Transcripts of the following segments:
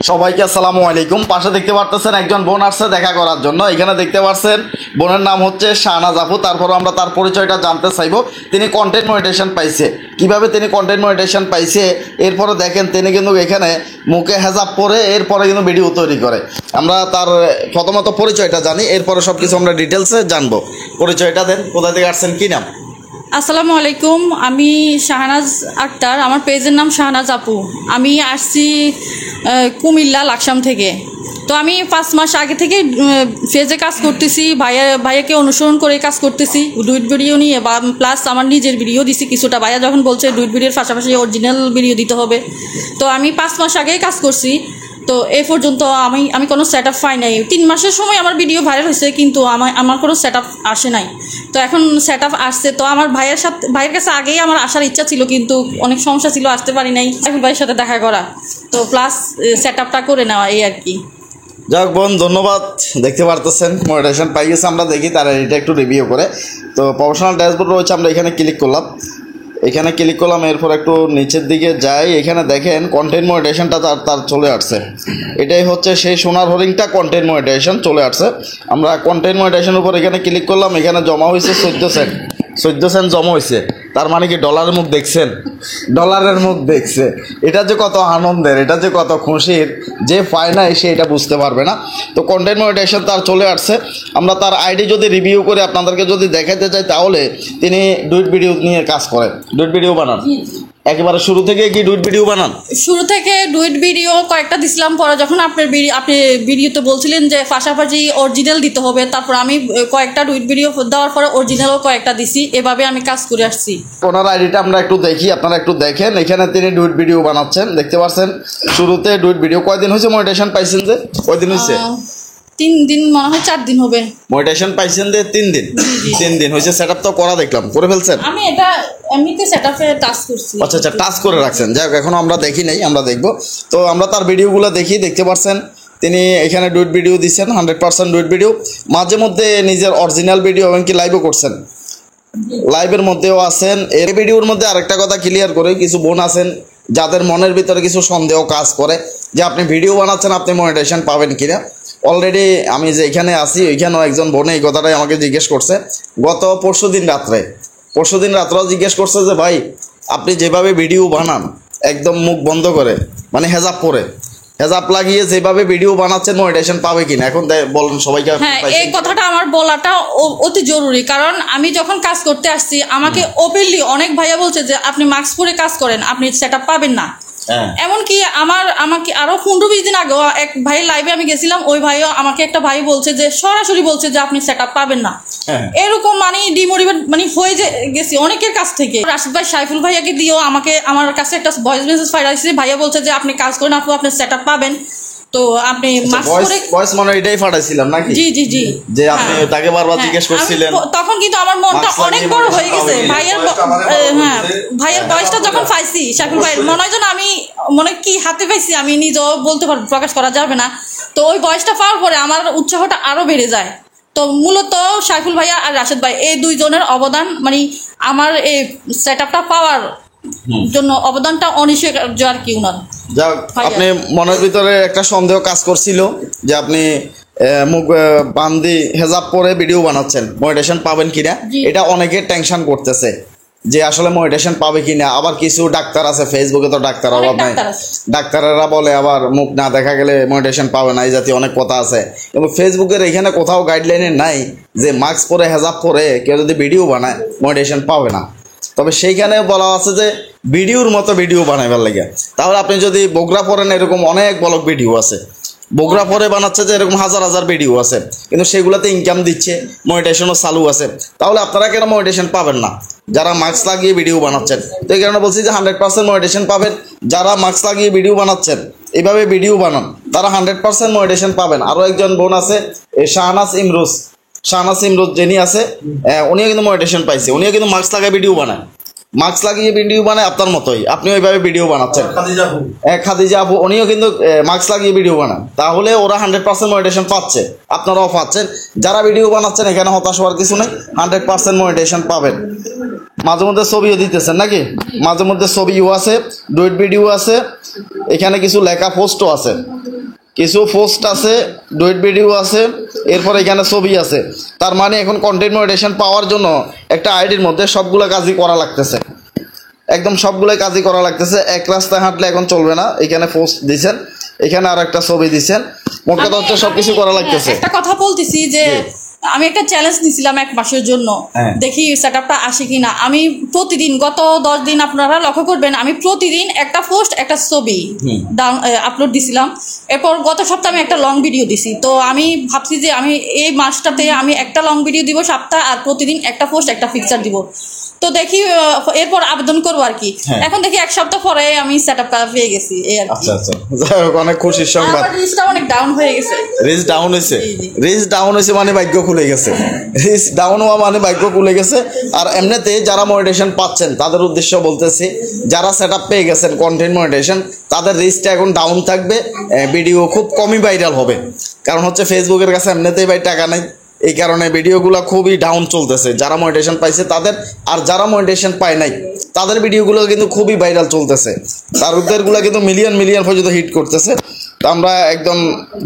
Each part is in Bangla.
সবাইকে আসসালামু আলাইকুম। পাশে দেখতে পারতেছেন একজন বোন আসছে দেখা করার জন্য। এখানে দেখতে পাচ্ছেন বোনের নাম হচ্ছে শাহনাজ আপু। তারপর আমরা তার পরিচয়টা জানতে চাইব। তিনি কন্টেন্ট মনিটাইজেশন পাইছে, কিভাবে তিনি কন্টেন্ট মনিটাইজেশন পাইছে। এরপরে দেখেন তিনি কিন্তু এখানে মুখে হেজাব পরে এরপরে কিন্তু ভিডিও তৈরি করে। আমরা তার প্রথমত পরিচয়টা জানি, এরপরে সব কিছু আমরা ডিটেলসে জানবো। পরিচয়টা দেন, কোথা থেকে আসছেন, কি নাম? আসসালামু আলাইকুম, আমি শাহনাজ আক্তার, আমার পেজের নাম শাহনাজ আপু। আমি আসছি কুমিল্লা লাকসাম থেকে। তো আমি 5 মাস আগে থেকে পেজে কাজ করতেছি, ভাইয়াকে অনুসরণ করে কাজ করতেছি, ডুইট ভিডিও নিয়ে বা প্লাস আমার নিজের ভিডিও দিছি কিছুটা। ভাইয়া যখন বলছে ডুইট ভিডিওর পাশাপাশি অরিজিনাল ভিডিও দিতে হবে, তো আমি 5 মাস আগেই কাজ করছি। তো এ পর্যন্ত আমি কোনো সেট আপ পাই নাই। 3 মাসের সময় আমার ভিডিও ভাইরাল হয়েছে, কিন্তু আমার কোনো সেট আপ আসে নাই। তো এখন সেট আপ আসছে। তো আমার ভাইয়ের কাছে আগেই আমার আসার ইচ্ছা ছিল, কিন্তু অনেক সমস্যা ছিল, আসতে পারি নাই। এখন ভাইয়ের সাথে দেখা করা, তো প্লাস সেট আপটা করে নেওয়া, এই আর কি। যাক বোন, ধন্যবাদ। দেখতে পারতেছেন মনিটাইজেশন পাই গেছে। আমরা দেখি তারা এটা একটু রিভিউ করে। তো প্রফেশনাল ড্যাশবোর্ড রয়েছে, আমরা এখানে ক্লিক করলাম। এরপর একটু নিচের দিকে যাই। এখানে দেখেন কন্টেন্ট মনিটাইজেশনটা তার চলে আসছে। এটাই হচ্ছে সেই সোনার হরিংটা, কন্টেন্ট মনিটাইজেশন চলে আসছে। আমরা কন্টেন্ট মনিটাইজেশনের উপর এখানে ক্লিক করলাম। এখানে জমা হয়েছে 14 সেন্ট জমা হয়েছে। তার মানে কি ডলারের মুখ দেখছেন? ডলারের মুখ দেখছে। এটা যে কত আনন্দের, এটা যে কত খুশির, যে পায় নাই সে এটা বুঝতে পারবে না। তো কন্টেন্ট মনিটাইজেশন তার চলে আসছে। আমরা তার আইডি যদি রিভিউ করে আপনাদেরকে যদি দেখাতে চাই, তাহলে তিনি ডুইট ভিডিও নিয়ে কাজ করেন, ডুইট ভিডিও বানান। একেবারে শুরু থেকে কি ডুইট ভিডিও বানান? শুরু থেকে ডুইট ভিডিও কয়েকটা দিছিলাম। পরে যখন আপনি ভিডিওতে বলছিলেন যে পাশাপাশি অরিজিনাল দিতে হবে, তারপর আমি কয়েকটা ডুইট ভিডিও দেওয়ার পরে অরিজিনালও কয়েকটা দিছি। এভাবে আমি কাজ করে আসছি। ওনার আইডিটা আমরা একটু দেখি, আপনারা একটু দেখেন। এখানে তিনি ডুইট ভিডিও বানাচ্ছেন, দেখতে পাচ্ছেন। শুরুতে ডুইট ভিডিও কয়দিন হয়েছে মনিটাইজেশন পাইছেন? যে কয়দিন হয়েছে? 3 দিন, মনে হয় 4 দিন হবে। মনিটাইজেশন পাইছেন যে 3 দিন? 3 দিন হয়েছে। সেট আপ তো করা দেখলাম, করে ফেলছেন? আমি এটা এমনিতে সেট আপে টাচ করছি। আচ্ছা, টাচ করে রাখছেন। যাক, এখনো আমরা দেখি নাই, আমরা দেখবো। তো আমরা তার ভিডিওগুলো দেখি। দেখতে পাচ্ছেন তিনি এখানে ডুইট ভিডিও দিচ্ছেন, 100% ডুইট ভিডিও। মাঝে মধ্যে নিজের অরিজিনাল ভিডিও এমনকি লাইভও করছেন, লাইভের মধ্যেও আছেন। এই ভিডিওর মধ্যে আরেকটা কথা ক্লিয়ার করে, কিছু বোন আছেন যাদের মনের ভিতরে কিছু সন্দেহ কাজ করে যে আপনি ভিডিও বানাচ্ছেন, আপনি মনিটাইজেশন পাবেন কিনা। অলরেডি আমি যে এখানে আছি, ওইখানেও একজন বোনে এই কথাটাই আমাকে জিজ্ঞেস করছে। গত পরশুদিন রাত্রেও জিজ্ঞেস করছে যে ভাই, আপনি যেভাবে ভিডিও বানান একদম মুখ বন্ধ করে, মানে হেজাব পরে, হেজাব লাগিয়ে যেভাবে ভিডিও বানাচ্ছেন, মনিটাইজেশন পাবে কিনা এখন বলেন সবাইকে। হ্যাঁ, এই কথাটা আমার বলাটা অতি জরুরি। কারণ আমি যখন কাজ করতে আসছি, আমাকে ওপেনলি অনেক ভাইয়া বলছে যে আপনি মাস্ক পরে কাজ করেন, আপনি সেট আপ পাবেন না। এমনকি আমাকে আরো 15-20 দিন আগে এক ভাই লাইভে আমি গেছিলাম, ওই ভাইও আমাকে একটা ভাই বলছে যে সরাসরি বলছে যে আপনি সেট আপ পাবেন না। এরকম মানে ডিমোটিভেট মানে হয়ে গেছি অনেকের কাছ থেকে। রাশিদ ভাই, সাইফুল ভাইয়াকে দিয়েও আমার কাছে একটা ভয়েস মেসেজ পাঠাইছে। ভাইয়া বলছে যে আপনি কাজ করেন আপু, আপনি সেট আপ পাবেন। তো আপনি ভয়েস মানে এটাই পাঠাইছিলাম নাকি? জি জি জি, যে আপনি তাকে বারবার জিজ্ঞেস করছিলেন। তখন কিন্তু আমার মনটা অনেক বড় হয়ে গেছে ভাইয়ের ভয়েসটা যখন পাইছি। সাইফুল ভাইয়ের মনে হয় যেন আমি কি হাতে পাইছি, আমি নিজেও বলতে পারবো, প্রকাশ করা যাবে না। তো ওই ভয়েসটা পাওয়ার পরে আমার উৎসাহটা আরো বেড়ে যায়। তো মূলত সাইফুল ভাইয়া আর রাশেদ ভাই, এই 2 জনের অবদান, মানে আমার এই সেট আপটা পাওয়ার জন্য অবদানটা অনিশ্চয় আর কি উনার। যাক, আপনি মনের ভিতরে একটা সন্দেহ কাজ করছিল যে আপনি মুখ বান্দি হেজাব পরে ভিডিও বানাচ্ছেন, মনিটাইজেশন পাবেন কিনা। এটা অনেকে টেনশন করতেছে যে আসলে মনিটাইজেশন পাবে কিনা। আবার কিছু ডাক্তার আছে, ফেসবুকে তো ডাক্তার অভাব নাই, ডাক্তারেরা বলে আবার মুখ না দেখা গেলে মনিটাইজেশন পাবে না, এই জাতীয় অনেক কথা আছে। কিন্তু ফেসবুকের এখানে কোথাও গাইডলাইনে নাই যে মাস্ক পরে হেজাব পরে কেউ যদি ভিডিও বানায় মনিটাইজেশন পাবে না। তবে সেইখানে বলা আছে যে ভিডিওর মতো ভিডিও বানাইবার লাগে। তাহলে আপনি যদি বগুড়া পরেন, এরকম অনেক ব্লগ ভিডিও আছে, বগুড়া পরে বানাচ্ছে যে এরকম হাজার ভিডিও আছে, কিন্তু সেগুলোতে ইনকাম দিচ্ছে, মনিটাইজেশনও চালু আছে। তাহলে আপনারা কেন মনিটাইজেশন পাবেন না যারা মাস্ক লাগিয়ে ভিডিও বানাচ্ছেন? তো এই কারণে বলছি যে 100% মনিটাইজেশন পাবেন। যারা মাস্ক লাগিয়ে ভিডিও বানাচ্ছেন, এইভাবে ভিডিও বানান, তারা 100% মনিটাইজেশন পাবেন। আরও একজন বোন আছে, শাহনাজ ইমরোজ যিনি আছে, উনিও কিন্তু মনিটাইজেশন পাইছে। উনিও কিন্তু মাস্ক লাগায় ভিডিও বানায়, মাস্ক লাগিয়ে ভিডিও বানায় আপনার মতোই। আপনি ওইভাবে ভিডিও বানাচ্ছেন। খাদিজা আপু, উনিও কিন্তু মাস্ক লাগিয়ে ভিডিও বানান। তাহলে ওরা 100% মনিটাইজেশন পাচ্ছে, আপনারাও পাচ্ছেন। যারা ভিডিও বানাচ্ছেন এখানে হতাশ হওয়ার কিছু নেই, 100% মনিটাইজেশন পাবেন। মাঝে মধ্যে ছবিও দিতেছেন নাকি? মাঝে মধ্যে ছবিও আছে, ডুইট ভিডিও আছে, এখানে কিছু লেখা পোস্টও আছে। কিছু পোস্ট আছে, ডুয়েট ভিডিও আছে, এরপর এখানে ছবি আছে। তার মানে এখন কন্টেন্ট মনিটাইজেশন পাওয়ার জন্য একটা আইডির মধ্যে সবগুলো কাজই করা লাগতেছে, একদম সবগুলোই কাজই করা লাগতেছে। এক রাস্তায় হাঁটলে এখন চলবে না। এখানে পোস্ট দিছেন, এখানে আর একটা ছবি দিছেন, মোট কথা হচ্ছে সবকিছু করা লাগতেছে। একটা কথা বলতেছি যে আমি একটা চ্যালেঞ্জ নিছিলাম 1 মাসের জন্য, দেখি সেটআপটা আসে কিনা। আমি প্রতিদিন গত 10 দিন আপনারা লক্ষ্য করবেন আমি প্রতিদিন একটা পোস্ট একটা ছবি আপলোড দিছিলাম। এরপর গত সপ্তাহে আমি একটা লং ভিডিও দিছি। তো আমি ভাবছি যে আমি এই মাসটাতে আমি একটা লং ভিডিও দিব সপ্তাহে, আর প্রতিদিন একটা পোস্ট একটা পিকচার দিব। তো দেখি এরপর আবেদন করবো আর কি। এখন দেখি 1 সপ্তাহ পরে আমি সেটআপটা পেয়ে গেছি এই আর কি। আচ্ছা আচ্ছা, যাই হোক, অনেক খুশির সংবাদ। আমার রিচটা অনেক ডাউন হয়ে গেছে। রিচ ডাউন হয়েছে, রিচ ডাউন হয়েছে মানে ভাগ্য খুলে গেছে। রিচ ডাউন হওয়া মানে ভাগ্য খুলে গেছে। আর এমনিতে যারা মনিটাইজেশন পাচ্ছেন তাদের উদ্দেশ্য বলতেছি, যারা সেটআপ পেয়ে গেছেন কন্টেন্ট মনিটাইজেশন, তাদের রিচটা এখন ডাউন থাকবে, ভিডিও খুব কমই ভাইরাল হবে। কারণ হচ্ছে ফেসবুকের কাছে এমনিতেই ভাই টাকা নাই, এই কারণে ভিডিওগুলো খুবই ডাউন চলতেছে যারা মনিটাইজেশন পাইছে তাদের। আর যারা মনিটাইজেশন পায় নাই তাদের ভিডিওগুলো কিন্তু খুবই ভাইরাল চলতেছে, তাদেরগুলো কিন্তু মিলিয়ন মিলিয়ন পর্যন্ত হিট করতেছে। তো আমরা একদম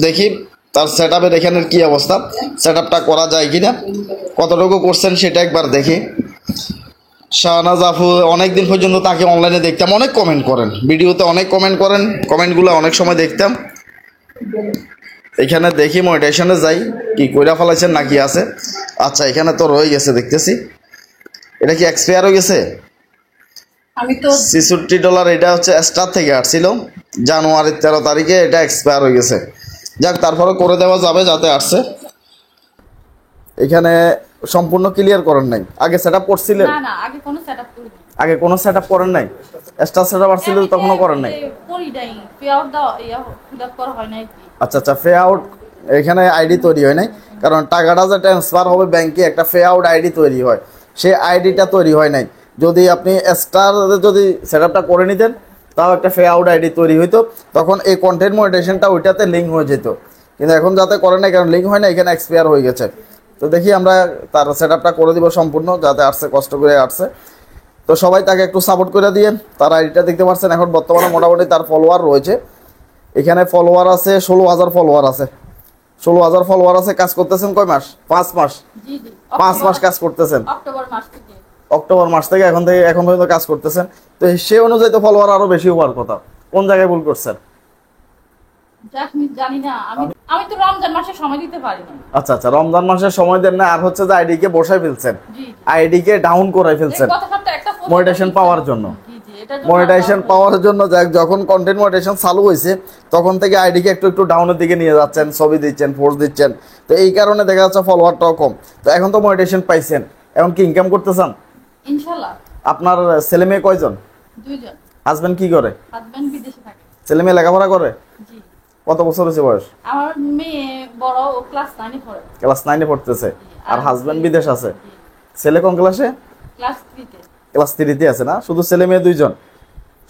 দেখি তার সেটআপের এখানের কী অবস্থা, সেটআপটা করা যায় কিনা, কতটুকু করছেন সেটা একবার দেখি। শাহনাজ আপু অনেকদিন পর্যন্ত তাকে অনলাইনে দেখতাম, অনেক কমেন্ট করেন, ভিডিওতে অনেক কমেন্ট করেন, কমেন্টগুলো অনেক সময় দেখতাম। এখানে দেখি মনিটাইজেশনে যাই কি কইরা ফেলাইছেন নাকি আছে। আচ্ছা, এখানে তো রয়ে গেছে দেখতেছি। এটা কি এক্সপায়ার হয়ে গেছে? আমি তো $66, এটা হচ্ছে স্টার থেকে আসছিল জানুয়ারির 13 তারিখে, এটা এক্সপায়ার হয়ে গেছে। যাক, তারপরে করে দেওয়া যাবে যাতে আসছে। এখানে সম্পূর্ণ ক্লিয়ার করেন নাই, আগে সেটআপ করছিলেন? না না, আগে কোনো সেটআপ করিনি। আগে কোনো সেটআপ করেন নাই? স্টার সেটআপ আসছিল তখনও করেন নাই? করি নাই, পে আউট দাও ফিল আপ করা হয় নাই। আচ্ছা আচ্ছা, পে আউট এখানে আইডি তৈরি হয় নাই, কারণ টাকাটা যে ট্রান্সফার হবে ব্যাংকে একটা পে আউট আইডি তৈরি হয়, সেই আইডিটা তৈরি হয় নাই। যদি আপনি স্টার যদি সেটআপটা করে নিতেন তাও একটা পে আউট আইডি তৈরি হইতো, তখন এই কন্টেন্ট মনিটাইজেশনটা ওইটাতে লিঙ্ক হয়ে যেত। কিন্তু এখন যাতে করে নাই, কারণ লিঙ্ক হয় না, এখানে এক্সপায়ার হয়ে গেছে। তো দেখি আমরা তার সেটআপটা করে দিব সম্পূর্ণ, যাতে আসছে, কষ্ট করে আসছে। তো সবাই তাকে একটু সাপোর্ট করে দিয়ে, তার আইডিটা দেখতে পাচ্ছেন এখন বর্তমানে মোটামুটি তার ফলোয়ার রয়েছে। এখানে ফলোয়ার আছে 16,000 ফলোয়ার আছে, 16,000 ফলোয়ার আছে। কাজ করতেছেন কয় মাস? 5 মাস। জি জি, 5 মাস কাজ করতেছেন, অক্টোবর মাস থেকে। অক্টোবর মাস থেকে এখন পর্যন্ত কাজ করতেছেন। তো সেই অনুযায়ী তো ফলোয়ার আরো বেশি হওয়ার কথা। কোন জায়গায় ভুল করছেন? জানি না, আমি তো রমজান মাসে সময় দিতে পারি না। আচ্ছা আচ্ছা, রমজান মাসের সময় দেন না, আর হচ্ছে যে আইডি কে বসাই ফেলছেন, জি আইডি কে ডাউন করে ফেলছেন গত সপ্তাহে একটা মনিটাইজেশন পাওয়ার জন্য। জি জি, এটা মনিটাইজেশন পাওয়ার জন্য যখন কন্টেন্ট মনিটাইজেশন চালু হয়েছে তখন থেকে আইডিকে একটু একটু ডাউনের দিকে নিয়ে যাচ্ছেন, ছবি দিচ্ছেন, পোস্ট দিচ্ছেন। তো এই কারণে দেখা যাচ্ছে ফলোয়ারটাও কম। তো এখন তো মনিটাইজেশন পাইছেন, এখন কি ইনকাম করতে চান? ইনশাআল্লাহ। আপনার ছেলে মেয়ে কয়জন? 2 জন। হাজবেন্ড কি করে? হাজবেন্ড বিদেশে থাকে। ছেলে মেয়ে লেখাপড়া করে? জি। কত বছর হয়েছে বয়স? আমার মেয়ে বড়, ও ক্লাস 9 এ পড়ে। ক্লাস 9 এ পড়তেছে। আর হাজবেন্ড বিদেশ আছে। ছেলে কোন ক্লাসে? ক্লাস 3 তে। ক্লাস 3 তে আছে না? শুধু ছেলে মেয়ে 2 জন,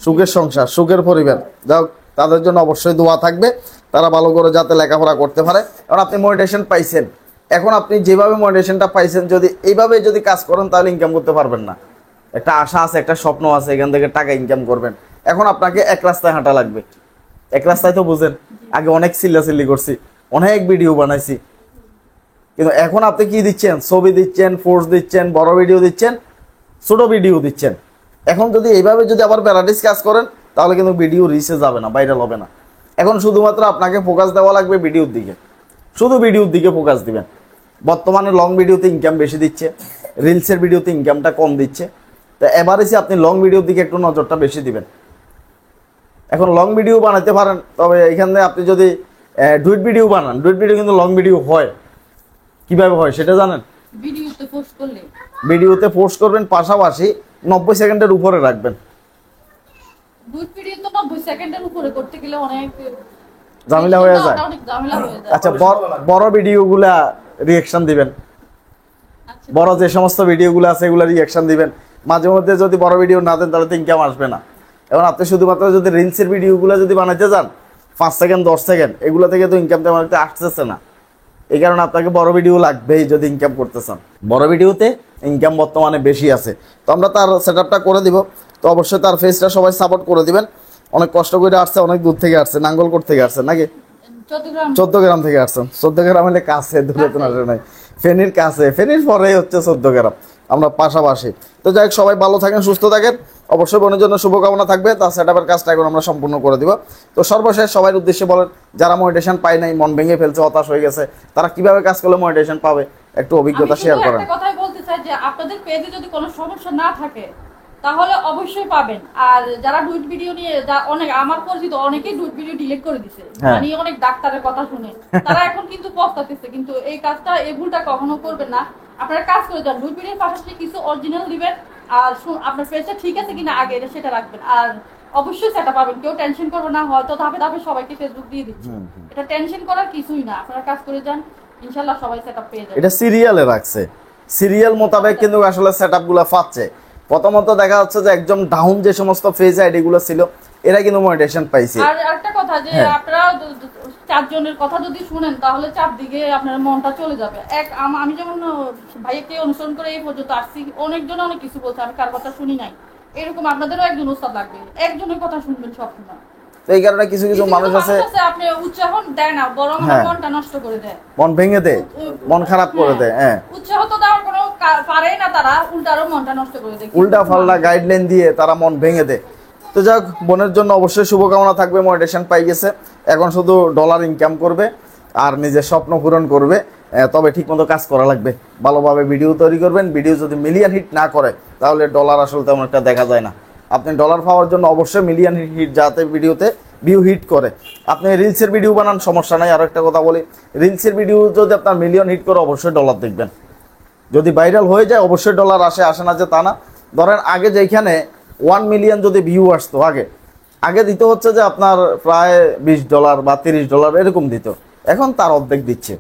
সুখের সংসার, সুখের পরিবার। যাও, তাদের জন্য অবশ্যই দোয়া থাকবে, তারা ভালো করে যাতে লেখাপড়া করতে পারে। কারণ আপনি মনিটাইজেশন পাইছেন, এখন আপনি যেভাবে মনিটাইজেশনটা পাইছেন যদি এইভাবে যদি কাজ করেন তাহলে ইনকাম করতে পারবেন না। একটা আশা আছে, একটা স্বপ্ন আছে, এখান থেকে টাকা ইনকাম করবেন। এখন আপনাকে এক রাস্তায় হাঁটা লাগবে। এক রাস্তায় তো বুঝেন, আগে অনেক চিল্লাচিল্লি করছি, অনেক ভিডিও বানাইছি, কিন্তু এখন আপনি কি দিচ্ছেন? ছবি দিচ্ছেন, পোস্ট দিচ্ছেন, বড় ভিডিও দিচ্ছেন, ছোট ভিডিও দিচ্ছেন। এখন যদি এইভাবে যদি আবার প্যারাডিস কাজ করেন তাহলে কিন্তু ভিডিও রিচে যাবে না, ভাইরাল হবে না। এখন শুধুমাত্র আপনাকে ফোকাস দেওয়া লাগবে ভিডিওর দিকে, শুধু ভিডিওর দিকে ফোকাস দিবেন। বর্তমানে লং ভিডিওতে ইনকাম বেশি দিচ্ছে, রিলসের ভিডিওতে ইনকামটা কম দিচ্ছে। তো এভারেজে আপনি লং ভিডিওর দিকে একটু নজরটা বেশি দিবেন। এখন লং ভিডিও বানাতে পারেন, তবে এখানে আপনি যদি ডুইট ভিডিও বানান, ডুইট ভিডিও কিন্তু লং ভিডিও হয়। কিভাবে হয় সেটা জানেন? ভিডিওতে পোস্ট করলে, ভিডিওতে পোস্ট করবেন, পাশাপাশি 90 সেকেন্ডের উপরে রাখবেন। ডুইট ভিডিও তো 90 সেকেন্ডের উপরে করতে গেলে অনেক ঝামেলা হয়ে যায়। অনেক ঝামেলা হয়ে যায়। আচ্ছা, বড় ভিডিওগুলা রিঅ্যাকশন দিবেন, আচ্ছা, বড় যে সমস্ত ভিডিওগুলো আছে এগুলো রিঅ্যাকশন দিবেন। মাঝে মধ্যে যদি বড় ভিডিও না দেন তাহলে তো ইনকাম আসবে না। এখন আপনি শুধুমাত্র যদি রিলসের ভিডিওগুলো যদি বানাইতে যান 5 সেকেন্ড 10 সেকেন্ড, এগুলো থেকে তো ইনকাম তেমন একটা আসতেছে না। এই কারণে আপনাকে বড় ভিডিও লাগবেই যদি ইনকাম করতে চান। বড় ভিডিওতে ইনকাম বর্তমানে বেশি আছে। তো আমরা তার সেটআপটা করে দিব। তো অবশ্যই তার ফেসটা সবাই সাপোর্ট করে দিবেন। অনেক কষ্ট করে আসছে, অনেক দূর থেকে আসছে, নাঙ্গলকোট থেকে আসছে নাকি? 14 গ্রাম। 14 গ্রাম থেকে আসছেন। 14 গ্রাম হলে কাছে, দূরে তো আসে নাই, ফেনীর কাছে, ফেনীর পরেই হচ্ছে 14 গ্রাম, আমরা পাশাপাশি। তো যাই হোক, সবাই ভালো থাকেন, সুস্থ থাকেন, অবশ্যই বোনের জন্য শুভকামনা থাকবে। তার সেটআপের কাজটা এখন আমরা সম্পূর্ণ করে দিব। তো সর্বশেষ সবার উদ্দেশ্যে বলেন, যারা মনিটাইজেশন পায় নাই, মন ভেঙে ফেলছে, হতাশ হয়ে গেছে, তারা কিভাবে কাজ করলে মনিটাইজেশন পাবে, একটু অভিজ্ঞতা শেয়ার করেন। আমি একটা কথাই বলতে চাই যে আপনাদের পেজে যদি কোনো সমস্যা না থাকে তাহলে অবশ্যই পাবেন। আর যারা ডুইট ভিডিও নিয়ে অনেক আমার পরিচিত অনেকেই ডুইট ভিডিও ডিলিট করে দিছে, মানে অনেক ডাক্তারের কথা শুনে তারা এখন কিন্তু পস্তাতেছে। কিন্তু এই কাজটা, এই ভুলটা কখনো করবেন না। আপনারা কাজ করে যান, ডুইট ভিডিওর পাশাপাশি কিছু অরিজিনাল দিবেন, আর আপনার পেজটা ঠিক আছে কিনা আগে সেটা রাখবেন। আর অবশ্যই সেটা পাবেন, কেউ টেনশন করবে না, হয়তো ধাপে ধাপে সবাইকে ফেসবুক দিয়ে দিচ্ছে, এটা টেনশন করার কিছুই না। আপনারা কাজ করে যান, ইনশাআল্লাহ সবাই সেটআপ পেয়ে যাবে। এটা সিরিয়ালে রাখছে, সিরিয়াল মোতাবেক কিন্তু আসলে সেটআপগুলো পাচ্ছে। প্রথমত দেখা যাচ্ছে যে একদম ডাউন যে সমস্ত ফেজ আইডি গুলো ছিল, এরা কিন্তু মনিটাইজেশন পাইছে। আর একটা কথা যে আপনারা 4 জনের কথা যদি শুনেন তাহলে চারদিকে আপনার মনটা চলে যাবে। আমি যেমন ভাইকে অনুসরণ করে এই পর্যন্ত আসছি, অনেকজন অনেক কিছু বলছে, আমি কার কথা শুনি নাই। এরকম আপনাদেরও একজন উস্তাদ লাগবে, একজনের কথা শুনবেন সবসময়। তো এই কারণে কিছু কিছু মানুষ আছে আপনি উৎসাহ দেয় না, বরং মনটা নষ্ট করে দেয়, মন ভেঙে দেয়, মন খারাপ করে দেয়। হ্যাঁ, উৎসাহ তো দেওয়ার কোনো পারেই না তারা, উল্টারও মনটা নষ্ট করে দেয়, উল্টা ফাল্টা গাইডলাইন দিয়ে তারা মন ভেঙে দেয়। তো যাক, বোনের জন্য অবশ্যই শুভকামনা থাকবে, মনিটাইজেশন পাই গেছে, এখন শুধু ডলার ইনকাম করবে আর নিজের স্বপ্ন পূরণ করবে। তবে ঠিকমতো কাজ করা লাগবে, ভালোভাবে ভিডিও তৈরি করবেন। ভিডিও যদি মিলিয়ন হিট না করে তাহলে ডলার আসলে তেমন একটা দেখা যায় না। আপনি ডলার পাওয়ার জন্য অবশ্যই মিলিয়ন হিট, যাতে ভিডিওতে ভিউ হিট করে। আপনি রিলসের ভিডিও বানান, সমস্যা নাই। আরও একটা কথা বলি, রিলসের ভিডিও যদি আপনার মিলিয়ন হিট করে অবশ্যই ডলার দেখবেন। যদি ভাইরাল হয়ে যায় অবশ্যই ডলার আসে না যে তা না। ধরেন আগে যেখানে 1 মিলিয়ন যদি ভিউ আসতো, আগে দিত হচ্ছে যে আপনার প্রায় $20 বা $30 এরকম দিত, এখন তার অর্ধেক দিচ্ছে,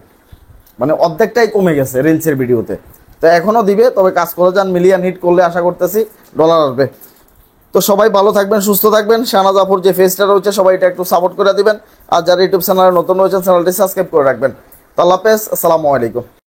মানে অর্ধেকটাই কমে গেছে রিলসের ভিডিওতে। তো এখনও দিবে, তবে কাজ করে যান, মিলিয়ন হিট করলে আশা করতেছি ডলার আসবে। তো সবাই ভালো থাকবেন, সুস্থ থাকবেন। শাহনাজ আপুর যে ফেসটা রয়েছে সবাই এটা একটু সাপোর্ট করে দিবেন। আর যারা ইউটিউব চ্যানেলে নতুন রয়েছেন চ্যানেলটি সাবস্ক্রাইব করে রাখবেন। তো আল্লাহ হাফেজ, আসসালামু আলাইকুম।